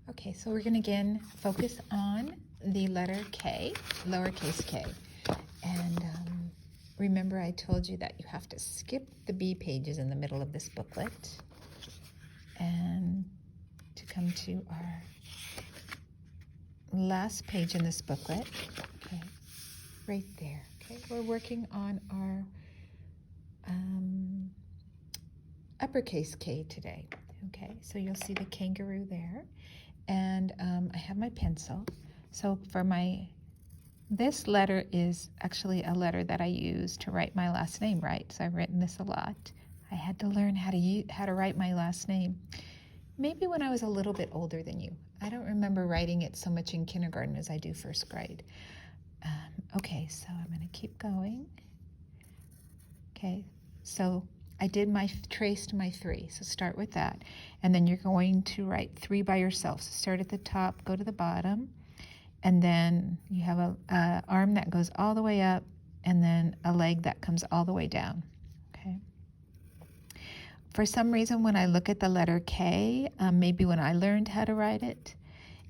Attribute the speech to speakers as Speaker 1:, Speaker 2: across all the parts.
Speaker 1: Okay, so we're going to again focus on the letter K, lowercase k. And remember I told you that you have to skip the B pages in the middle of this booklet and to come to our last page in this booklet. Okay, right there. Okay, we're working on our uppercase K today. Okay, so you'll see the kangaroo there. And I have my pencil. So for this letter is actually a letter that I use to write my last name right. So I've written this a lot. I had to learn how to write my last name. Maybe when I was a little bit older than you. I don't remember writing it so much in kindergarten as I do first grade. Okay, so I'm going to keep going. Okay, so I traced my 3, so start with that. And then you're going to write 3 by yourself. So start at the top, go to the bottom, and then you have a arm that goes all the way up, and then a leg that comes all the way down, okay? For some reason, when I look at the letter K, maybe when I learned how to write it,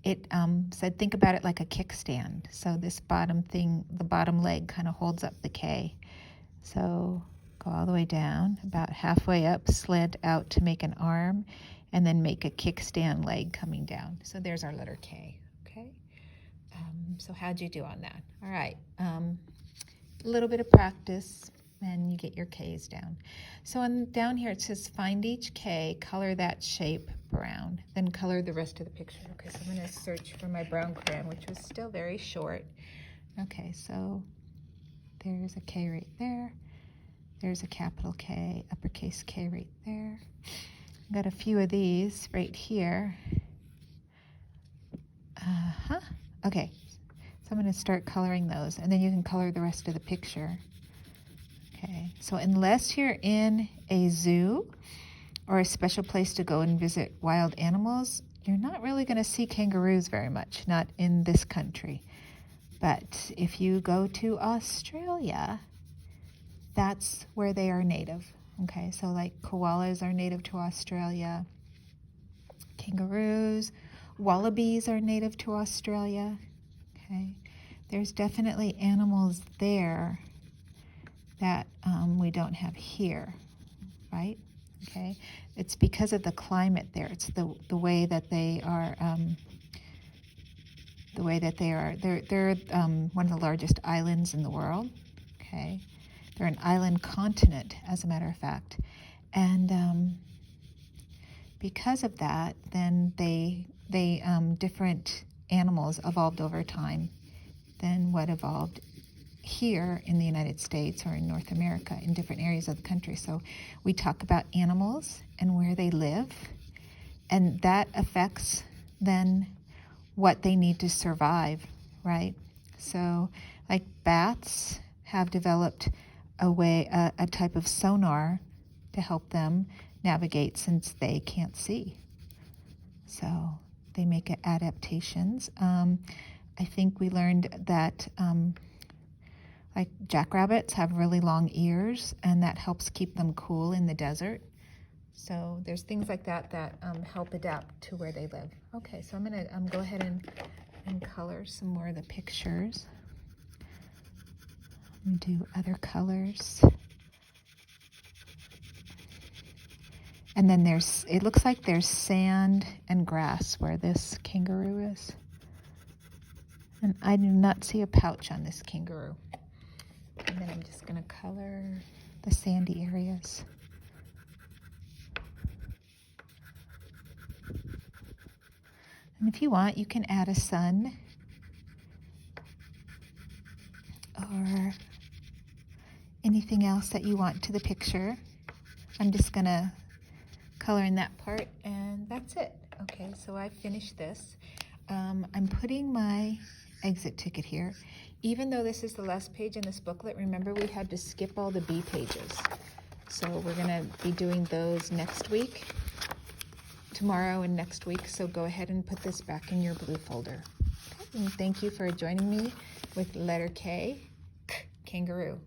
Speaker 1: it said think about it like a kickstand. So this bottom thing, the bottom leg kind of holds up the K. So go all the way down, about halfway up, slant out to make an arm, and then make a kickstand leg coming down. So there's our letter K, okay? So how'd you do on that? All right, a little bit of practice, and you get your K's down. So down here it says find each K, color that shape brown, then color the rest of the picture. Okay, so I'm gonna search for my brown crayon, which was still very short. Okay, so there's a K right there. There's a capital K, uppercase K right there. I've got a few of these right here. Okay, so I'm going to start coloring those, and then you can color the rest of the picture. Okay, so unless you're in a zoo or a special place to go and visit wild animals, you're not really going to see kangaroos very much, not in this country. But if you go to Australia, that's where they are native. Okay, so like koalas are native to Australia, kangaroos, wallabies are native to Australia. Okay, there's definitely animals there that we don't have here, right? Okay, it's because of the climate there. It's the way that they are. They're one of the largest islands in the world. Okay. They're an island continent, as a matter of fact. And because of that, then different animals evolved over time than what evolved here in the United States or in North America in different areas of the country. So we talk about animals and where they live, and that affects then what they need to survive, right? So like bats have developed a type of sonar to help them navigate since they can't see. So they make adaptations. I think we learned that like jackrabbits have really long ears, and that helps keep them cool in the desert. So there's things like that that help adapt to where they live. Okay, so I'm gonna go ahead and color some more of the pictures. Do other colors. And then it looks like there's sand and grass where this kangaroo is. And I do not see a pouch on this kangaroo. And then I'm just going to color the sandy areas. And if you want, you can add a sun or anything else that you want to the picture. I'm just going to color in that part, and that's it. Okay, so I finished this. I'm putting my exit ticket here. Even though this is the last page in this booklet, remember we had to skip all the B pages. So we're going to be doing those next week, tomorrow and next week. So go ahead and put this back in your blue folder. Okay, and thank you for joining me with letter K, kangaroo.